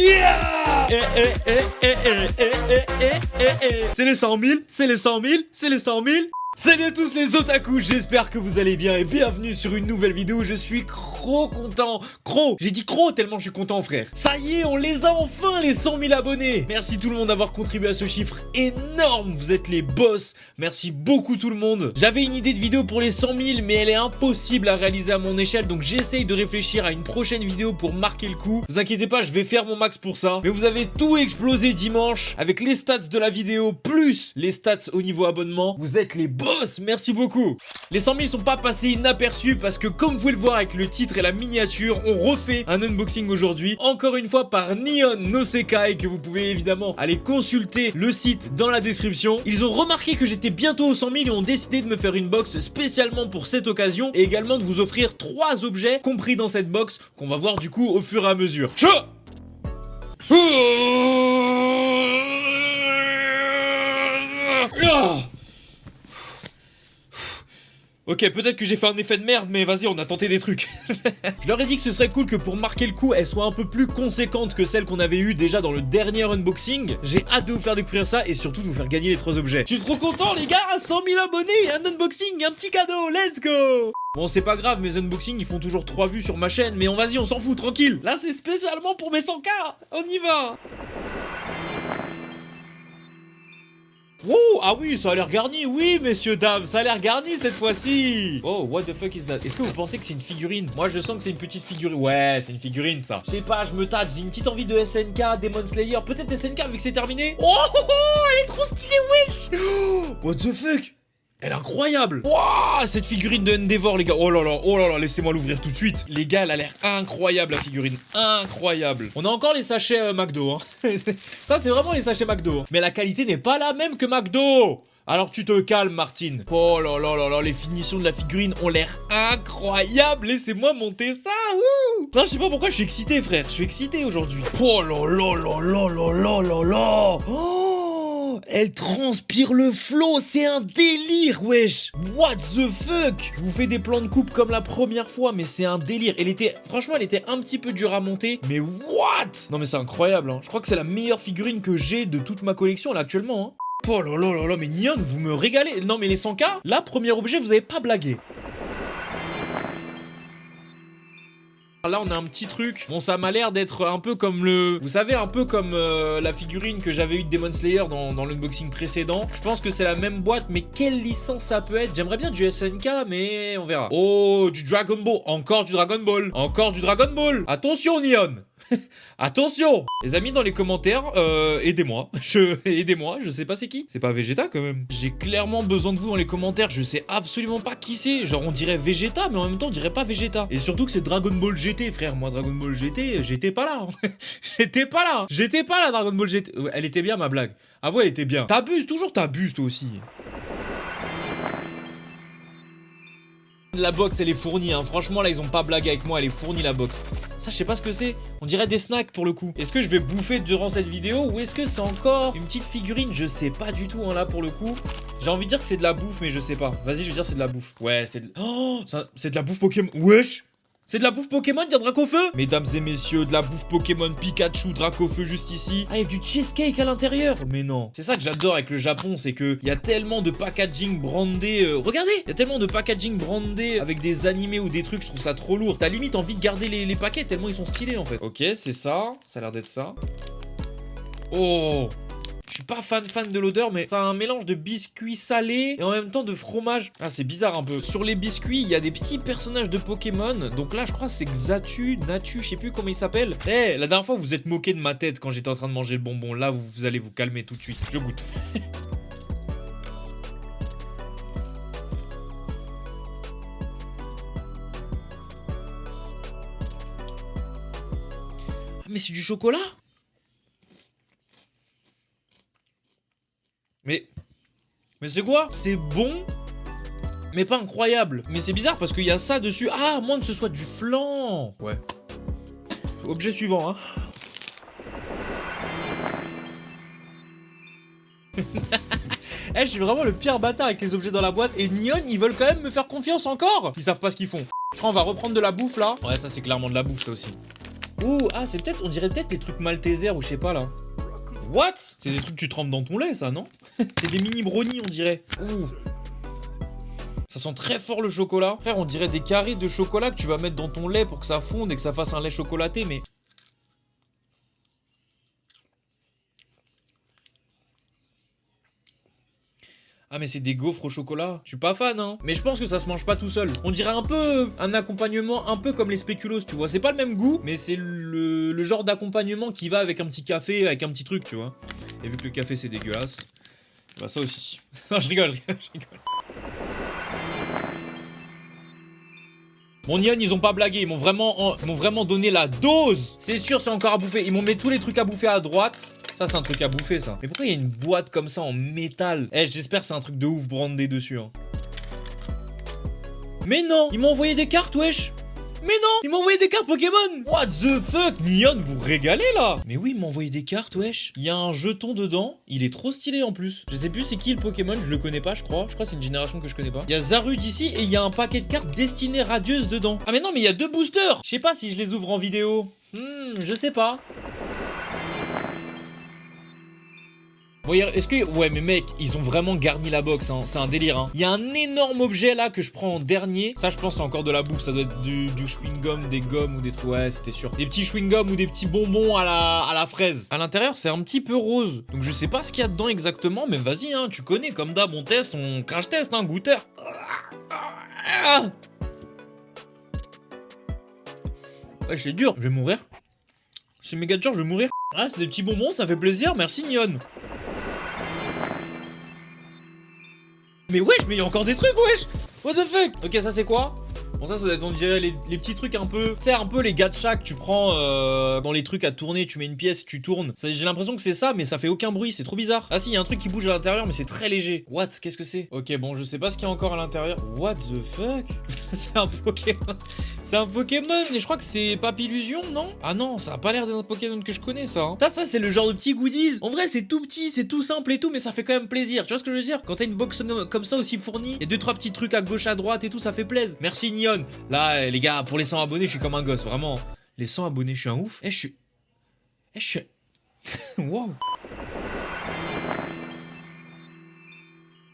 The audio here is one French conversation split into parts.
Yeah! C'est les 100 000, c'est les 100 000, c'est les 100 000. Salut à tous les otaku, j'espère que vous allez bien et bienvenue sur une nouvelle vidéo. Je suis trop content. J'ai dit trop tellement je suis content, frère. Ça y est, on les a enfin, les 100 000 abonnés. Merci tout le monde d'avoir contribué à ce chiffre énorme. Vous êtes les boss. Merci beaucoup tout le monde. J'avais une idée de vidéo pour les 100 000, mais elle est impossible à réaliser à mon échelle. Donc j'essaye de réfléchir à une prochaine vidéo pour marquer le coup. Vous inquiétez pas, je vais faire mon max pour ça. Mais vous avez tout explosé dimanche avec les stats de la vidéo plus les stats au niveau abonnement. Vous êtes les boss. Merci beaucoup. Les 100 000 sont pas passés inaperçus parce que comme vous pouvez le voir avec le titre et la miniature, on refait un unboxing aujourd'hui, encore une fois par Neon no Sekai, que vous pouvez évidemment aller consulter le site dans la description. Ils ont remarqué que j'étais bientôt aux 100 000 et ont décidé de me faire une box spécialement pour cette occasion et également de vous offrir 3 objets compris dans cette box qu'on va voir du coup au fur et à mesure. Ok, peut-être que j'ai fait un effet de merde, mais vas-y, on a tenté des trucs. Je leur ai dit que ce serait cool que pour marquer le coup, elle soit un peu plus conséquente que celle qu'on avait eue déjà dans le dernier unboxing. J'ai hâte de vous faire découvrir ça et surtout de vous faire gagner les 3 objets. Je suis trop content, les gars, 100 000 abonnés, un unboxing, un petit cadeau, let's go! Bon, c'est pas grave, mes unboxings, ils font toujours 3 vues sur ma chaîne, mais vas-y, on s'en fout, tranquille. Là, c'est spécialement pour mes 100K, on y va! Oh, ah oui, ça a l'air garni, oui, messieurs, dames, ça a l'air garni cette fois-ci. Oh, what the fuck is that? Est-ce que vous pensez que c'est une figurine? Moi, je sens que c'est une petite figurine. Ouais, c'est une figurine, ça. Je sais pas, je me tâte, j'ai une petite envie de SNK, Demon Slayer, peut-être SNK vu que c'est terminé. Oh, elle est trop stylée, wesh. What the fuck? Elle est incroyable. Wouah, cette figurine de Endeavor, les gars. Oh là là, laissez-moi l'ouvrir tout de suite. Les gars, elle a l'air incroyable, la figurine. Incroyable. On a encore les sachets McDo, hein. Ça, c'est vraiment les sachets McDo. Mais la qualité n'est pas la même que McDo. Alors tu te calmes, Martine. Oh là là là là, les finitions de la figurine ont l'air incroyables. Laissez-moi monter ça. Ouh. Non, je sais pas pourquoi je suis excité, frère. Je suis excité aujourd'hui. Oh là là là là là là là là. Oh, elle transpire le flow. C'est un délire, wesh. What the fuck. Je vous fais des plans de coupe comme la première fois, mais c'est un délire. Franchement, elle était un petit peu dure à monter. Mais what? Non, mais c'est incroyable, hein. Je crois que c'est la meilleure figurine que j'ai de toute ma collection, là, actuellement, hein. Oh là là là là, mais Neon, vous me régalez. Non mais les 100K, là, premier objet, vous avez pas blagué. Là on a un petit truc, bon ça m'a l'air d'être un peu comme vous savez, un peu comme la figurine que j'avais eu de Demon Slayer dans l'unboxing précédent. Je pense que c'est la même boîte, mais quelle licence ça peut être? J'aimerais bien du SNK, mais on verra. Oh, du Dragon Ball, encore du Dragon Ball. Encore du Dragon Ball. Attention Neon. Attention. Les amis dans les commentaires, aidez-moi. Aidez-moi, je sais pas c'est qui. C'est pas Vegeta quand même. J'ai clairement besoin de vous dans les commentaires. Je sais absolument pas qui c'est. Genre on dirait Vegeta, mais en même temps on dirait pas Vegeta. Et surtout que c'est Dragon Ball GT, frère. Moi Dragon Ball GT, j'étais pas là. J'étais pas là Dragon Ball GT. Elle était bien ma blague. Avoue, elle était bien. T'abuses, toujours t'abuses toi aussi. La box elle est fournie, hein. Franchement là ils ont pas blagué avec moi, elle est fournie la box. Ça je sais pas ce que c'est, on dirait des snacks pour le coup. Est-ce que je vais bouffer durant cette vidéo ou est-ce que c'est encore une petite figurine? Je sais pas du tout, hein, là pour le coup. J'ai envie de dire que c'est de la bouffe mais je sais pas. Vas-y, je vais dire c'est de la bouffe. Ouais, c'est de... Oh, c'est de la bouffe Pokémon. Wesh. C'est de la bouffe Pokémon, il y a Dracofeu. Mesdames et messieurs, de la bouffe Pokémon, Pikachu, Dracofeu juste ici. Ah, il y a du cheesecake à l'intérieur. Mais non. C'est ça que j'adore avec le Japon, c'est que il y a tellement de packaging brandé. Regardez, il y a tellement de packaging brandé avec des animés ou des trucs, je trouve ça trop lourd. T'as limite envie de garder les paquets tellement ils sont stylés en fait. Ok, c'est ça. Ça a l'air d'être ça. Oh. Je suis pas fan de l'odeur, mais c'est un mélange de biscuits salés et en même temps de fromage. Ah, c'est bizarre un peu. Sur les biscuits, il y a des petits personnages de Pokémon. Donc là, je crois que c'est Xatu, Natu, je sais plus comment il s'appelle. Eh, la dernière fois, vous vous êtes moqué de ma tête quand j'étais en train de manger le bonbon. Là, vous allez vous calmer tout de suite. Je goûte. Ah, mais c'est du chocolat? Mais c'est quoi? C'est bon, mais pas incroyable. Mais c'est bizarre parce qu'il y a ça dessus. Ah, à moins que ce soit du flan. Ouais. Objet suivant, hein. Eh, je suis vraiment le pire bâtard avec les objets dans la boîte. Et Neon, ils veulent quand même me faire confiance encore. Ils savent pas ce qu'ils font. Je crois qu'on va reprendre de la bouffe là. Ouais, ça c'est clairement de la bouffe ça aussi. Ouh, ah, c'est peut-être, on dirait peut-être les trucs Malteser ou je sais pas là. What? C'est des trucs que tu trempes dans ton lait, ça, non? C'est des mini brownies, on dirait. Ouh. Ça sent très fort le chocolat. Frère, on dirait des carrés de chocolat que tu vas mettre dans ton lait pour que ça fonde et que ça fasse un lait chocolaté, mais... Ah mais c'est des gaufres au chocolat. Je suis pas fan, hein. Mais je pense que ça se mange pas tout seul. On dirait un peu un accompagnement un peu comme les spéculoos, tu vois. C'est pas le même goût, mais c'est le genre d'accompagnement qui va avec un petit café, avec un petit truc, tu vois. Et vu que le café c'est dégueulasse, bah ça aussi. Non, je rigole. Mon Nyan, ils ont pas blagué, ils m'ont vraiment donné la dose. C'est sûr, c'est encore à bouffer. Ils m'ont mis tous les trucs à bouffer à droite. Ça, c'est un truc à bouffer, ça. Mais pourquoi il y a une boîte comme ça en métal? Eh, j'espère que c'est un truc de ouf brandé dessus, hein. Mais non, ils m'ont envoyé des cartes, wesh. Mais non, ils m'ont envoyé des cartes Pokémon. What the fuck? Nyan, vous régalez, là. Mais oui, ils m'ont envoyé des cartes, wesh. Il y a un jeton dedans. Il est trop stylé, en plus. Je sais plus c'est qui le Pokémon, je le connais pas, je crois. Je crois que c'est une génération que je connais pas. Il y a Zarud ici et il y a un paquet de cartes destinées radieuses dedans. Ah mais non, mais il y a 2 boosters. Je sais pas si je les ouvre en vidéo. Je sais pas. Voyez, est-ce que... Ouais, mais mec, ils ont vraiment garni la box, hein. C'est un délire, hein. Il y a un énorme objet, là, que je prends en dernier. Ça, je pense, c'est encore de la bouffe. Ça doit être du chewing-gum, des gommes ou des trucs... Ouais, c'était sûr. Des petits chewing-gum ou des petits bonbons à la fraise. À l'intérieur, c'est un petit peu rose. Donc, je sais pas ce qu'il y a dedans exactement, mais vas-y, hein. Tu connais, comme d'hab, on teste, on crash test, hein, goûteur. Ouais, c'est dur. Je vais mourir. C'est méga dur, je vais mourir. Ah, c'est des petits bonbons, ça fait plaisir. Merci, Nyan. Mais wesh, mais il y a encore des trucs, wesh. What the fuck? Ok, ça c'est quoi? Bon, ça doit être, on dirait, les petits trucs un peu... Tu sais, un peu les gachas que tu prends dans les trucs à tourner. Tu mets une pièce, tu tournes. J'ai l'impression que c'est ça, mais ça fait aucun bruit. C'est trop bizarre. Ah si, il y a un truc qui bouge à l'intérieur, mais c'est très léger. What? Qu'est-ce que c'est? Ok, bon, je sais pas ce qu'il y a encore à l'intérieur. What the fuck? C'est un Pokémon. C'est un Pokémon, et je crois que c'est Papillusion, non? Ah non, ça a pas l'air d'un Pokémon que je connais, ça. Hein. Ça, c'est le genre de petit goodies. En vrai, c'est tout petit, c'est tout simple et tout, mais ça fait quand même plaisir. Tu vois ce que je veux dire? Quand t'as une box comme ça aussi fournie, et 2-3 petits trucs à gauche, à droite et tout, ça fait plaisir. Merci, Nyan. Là, les gars, pour les 100 abonnés, je suis comme un gosse, vraiment. Les 100 abonnés, je suis un ouf. Je suis... Wow.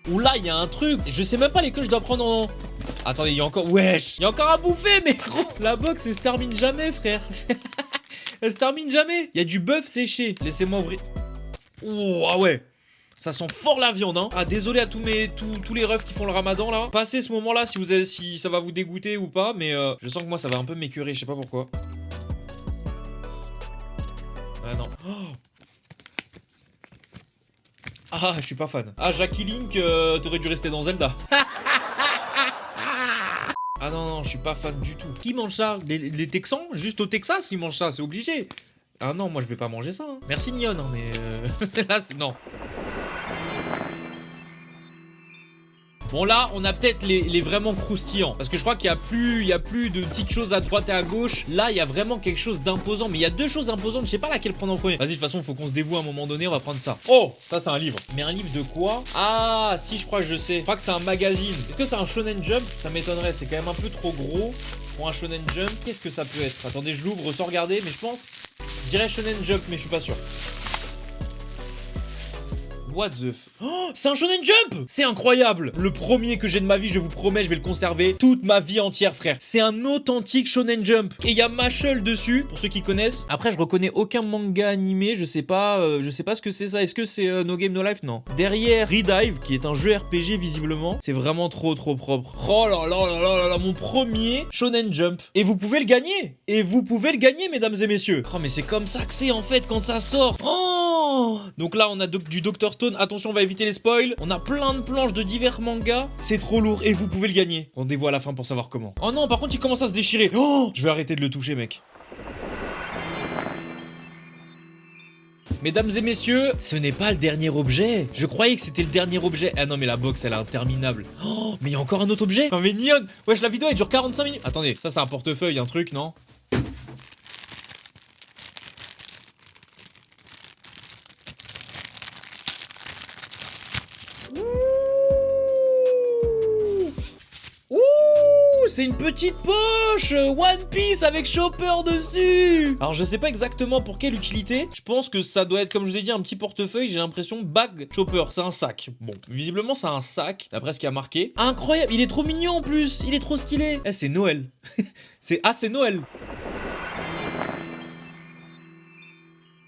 Ouh là, il y a un truc. Je sais même pas les que je dois prendre en... Attendez, il y a encore... Wesh, il y a encore à bouffer, mais gros. La box, elle se termine jamais, frère. Elle se termine jamais. Il y a du bœuf séché. Laissez-moi ouvrir. Oh, ah ouais. Ça sent fort la viande, hein. Ah, désolé à tous les refs qui font le ramadan, là. Passez ce moment-là si ça va vous dégoûter ou pas, mais je sens que moi, ça va un peu m'écœurer, je sais pas pourquoi. Ah non. Oh. Ah, je suis pas fan. Ah, Jackie Link, t'aurais dû rester dans Zelda. Ah non, je suis pas fan du tout. Qui mange ça? Les Texans? Juste au Texas, ils mangent ça, c'est obligé. Ah non, moi je vais pas manger ça. Hein. Merci Nyan, hein, mais là, c'est... Non. Bon là, on a peut-être les vraiment croustillants. Parce que je crois qu'il y a plus de petites choses à droite et à gauche. Là, il y a vraiment quelque chose d'imposant. Mais il y a 2 choses imposantes, je sais pas laquelle prendre en premier. Vas-y, de toute façon, il faut qu'on se dévoue à un moment donné, on va prendre ça. Oh, ça c'est un livre. Mais un livre de quoi? Ah, si, je crois que je sais. Je crois que c'est un magazine. Est-ce que c'est un Shonen Jump? Ça m'étonnerait, c'est quand même un peu trop gros pour un Shonen Jump. Qu'est-ce que ça peut être? Attendez, je l'ouvre sans regarder, mais je pense... Je dirais Shonen Jump, mais je suis pas sûr. What the f... Oh, c'est un Shonen Jump! C'est incroyable! Le premier que j'ai de ma vie, je vous promets, je vais le conserver toute ma vie entière, frère. C'est un authentique Shonen Jump. Et il y a Mashle dessus, pour ceux qui connaissent. Après, je reconnais aucun manga animé, je sais pas ce que c'est ça. Est-ce que c'est No Game No Life? Non. Derrière, Redive, qui est un jeu RPG, visiblement. C'est vraiment trop propre. Oh là là là là là, mon premier Shonen Jump. Et vous pouvez le gagner! Et vous pouvez le gagner, mesdames et messieurs! Oh, mais c'est comme ça que c'est, en fait, quand ça sort! Oh! Donc là, on a du Dr. Stone. Attention, on va éviter les spoils. On a plein de planches de divers mangas. C'est trop lourd et vous pouvez le gagner. Rendez-vous à la fin pour savoir comment. Oh non, par contre, il commence à se déchirer. Oh, je vais arrêter de le toucher, mec. Mesdames et messieurs, ce n'est pas le dernier objet. Je croyais que c'était le dernier objet. Ah non, mais la box, elle est interminable. Oh, mais il y a encore un autre objet. Non, mais Nyan. Wesh, la vidéo, elle dure 45 minutes. Attendez, ça, c'est un portefeuille, un truc, non? c'est une petite poche One Piece avec Chopper dessus. Alors je sais pas exactement pour quelle utilité. Je pense que ça doit être, comme je vous ai dit, un petit portefeuille. J'ai l'impression bag Chopper, c'est un sac. Bon, visiblement c'est un sac, d'après ce qu'il y a marqué. Incroyable, il est trop mignon en plus. Il est trop stylé. Eh, c'est Noël. c'est Noël.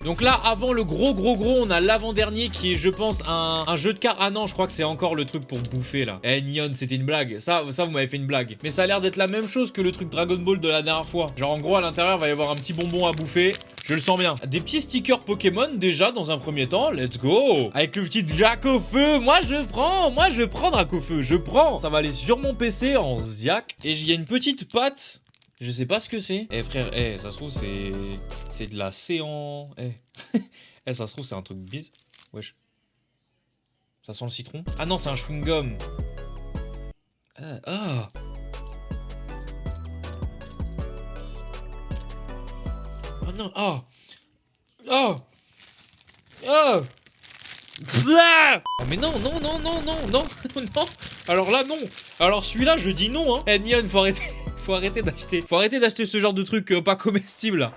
Donc là, avant le gros, on a l'avant-dernier qui est, je pense, un jeu de cartes. Ah non, je crois que c'est encore le truc pour bouffer, là. Eh, Neon, c'était une blague. Ça, vous m'avez fait une blague. Mais ça a l'air d'être la même chose que le truc Dragon Ball de la dernière fois. Genre, en gros, à l'intérieur, il va y avoir un petit bonbon à bouffer. Je le sens bien. Des petits stickers Pokémon, déjà, dans un premier temps. Let's go. Avec le petit Dracofeu. Moi, je prends Dracofeu. Je prends. Ça va aller sur mon PC en Ziak. Et il y a une petite patte. Je sais pas ce que c'est. Eh frère, ça se trouve c'est de la séance. Ça se trouve c'est un truc bise. Wesh. Ça sent le citron. Ah non, c'est un chewing-gum. Ah. Oh non, ah. Mais non. Non. Alors là, non. Alors celui-là, je dis non, hein. Neon, faut arrêter d'acheter. Faut arrêter d'acheter ce genre de truc pas comestible, là.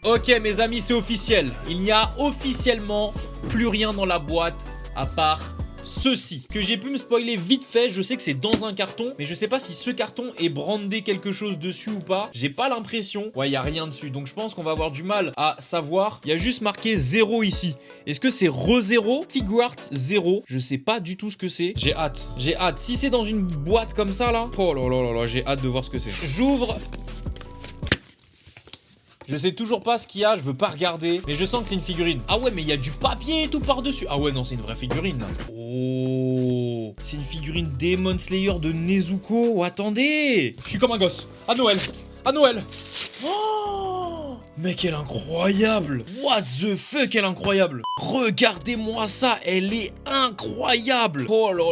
Ok, mes amis, c'est officiel. Il n'y a officiellement plus rien dans la boîte à part ceci, que j'ai pu me spoiler vite fait. Je sais que c'est dans un carton, mais je sais pas si ce carton est brandé quelque chose dessus ou pas. J'ai pas l'impression. Ouais, il y a rien dessus, donc je pense qu'on va avoir du mal à savoir. Il y a juste marqué 0 ici. Est-ce que c'est Re-0? Figuart 0? Je sais pas du tout ce que c'est. J'ai hâte. Si c'est dans une boîte comme ça, là, oh là, j'ai hâte de voir ce que c'est. J'ouvre. Je sais toujours pas ce qu'il y a, je veux pas regarder. Mais je sens que c'est une figurine. Ah ouais, mais il y a du papier et tout par-dessus. Ah ouais, non, c'est une vraie figurine. Oh, c'est une figurine Demon Slayer de Nezuko. Oh, attendez. Je suis comme un gosse. À Noël. Oh, mec, elle est incroyable. What the fuck, elle est incroyable. Regardez-moi ça, elle est incroyable. Oh là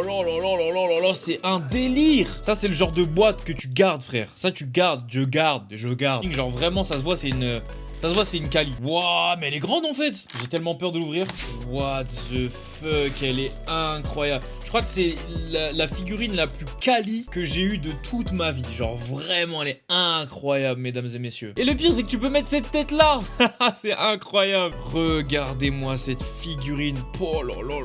là, c'est un délire. Ça, c'est le genre de boîte que tu gardes, frère. Ça, tu gardes, je garde. Genre vraiment, ça se voit, c'est une quali. Waouh, mais elle est grande en fait. J'ai tellement peur de l'ouvrir. What the fuck, elle est incroyable. Je crois que c'est la figurine la plus quali que j'ai eue de toute ma vie. Genre vraiment, elle est incroyable, mesdames et messieurs. Et le pire, c'est que tu peux mettre cette tête là. C'est incroyable. Regardez-moi cette figurine. Oh là là.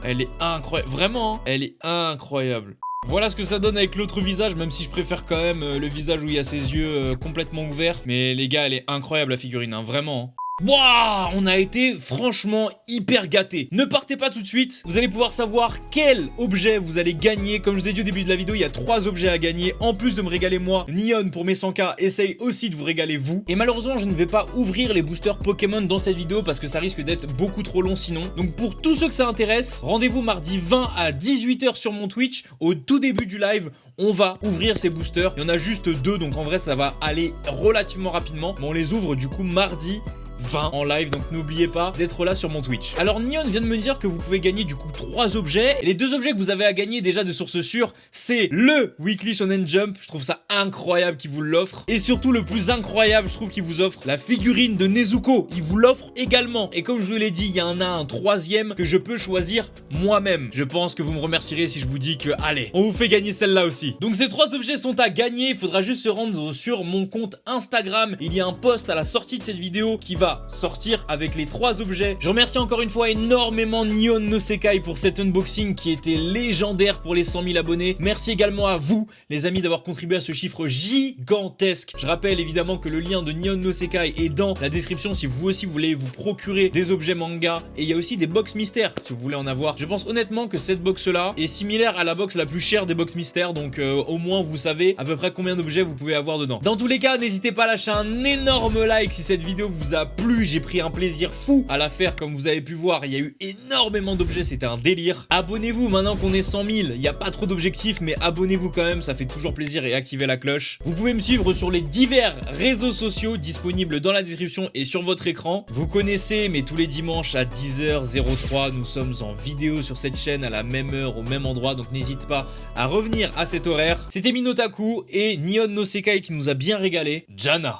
Elle est incroyable. Vraiment, hein, elle est incroyable. Voilà ce que ça donne avec l'autre visage, même si je préfère quand même le visage où il y a ses yeux complètement ouverts. Mais les gars, elle est incroyable la figurine, hein, vraiment. Wouah, on a été franchement hyper gâtés. Ne partez pas tout de suite, vous allez pouvoir savoir quel objet vous allez gagner. Comme je vous ai dit au début de la vidéo, il y a 3 objets à gagner. En plus de me régaler moi, Neon pour mes 100K essaye aussi de vous régaler vous. Et malheureusement, je ne vais pas ouvrir les boosters Pokémon dans cette vidéo parce que ça risque d'être beaucoup trop long sinon. Donc pour tous ceux que ça intéresse, rendez-vous mardi 20 à 18 h sur mon Twitch. Au tout début du live, on va ouvrir ces boosters. Il y en a juste 2, donc en vrai ça va aller relativement rapidement. Mais on les ouvre du coup mardi 20 en live, donc n'oubliez pas d'être là sur mon Twitch. Alors Neon vient de me dire que vous pouvez gagner du coup 3 objets. Et les 2 objets que vous avez à gagner déjà de source sûre, c'est le Weekly Shonen Jump. Je trouve ça incroyable qu'il vous l'offre. Et surtout le plus incroyable, je trouve qu'il vous offre la figurine de Nezuko. Il vous l'offre également. Et comme je vous l'ai dit, il y en a un 3e que je peux choisir moi-même. Je pense que vous me remercierez si je vous dis que allez, on vous fait gagner celle-là aussi. Donc ces 3 objets sont à gagner. Il faudra juste se rendre sur mon compte Instagram. Il y a un post à la sortie de cette vidéo qui va sortir avec les 3 objets. Je remercie encore une fois énormément Neon no Sekai pour cet unboxing qui était légendaire pour les 100 000 abonnés. Merci également à vous les amis d'avoir contribué à ce chiffre gigantesque. Je rappelle évidemment que le lien de Neon no Sekai est dans la description si vous aussi voulez vous procurer des objets manga. Et il y a aussi des box mystères si vous voulez en avoir. Je pense honnêtement que cette box là est similaire à la box la plus chère des box mystères, donc au moins vous savez à peu près combien d'objets vous pouvez avoir dedans. Dans tous les cas, n'hésitez pas à lâcher un énorme like si cette vidéo vous a plu. J'ai pris un plaisir fou à la faire, comme vous avez pu voir. Il y a eu énormément d'objets, c'était un délire. Abonnez-vous maintenant qu'on est 100 000. Il n'y a pas trop d'objectifs, mais abonnez-vous quand même, ça fait toujours plaisir, et activez la cloche. Vous pouvez me suivre sur les divers réseaux sociaux disponibles dans la description et sur votre écran. Vous connaissez, mais tous les dimanches à 10h03, nous sommes en vidéo sur cette chaîne à la même heure, au même endroit, donc n'hésite pas à revenir à cet horaire. C'était Minotaku et Neon no Sekai qui nous a bien régalé. Jana.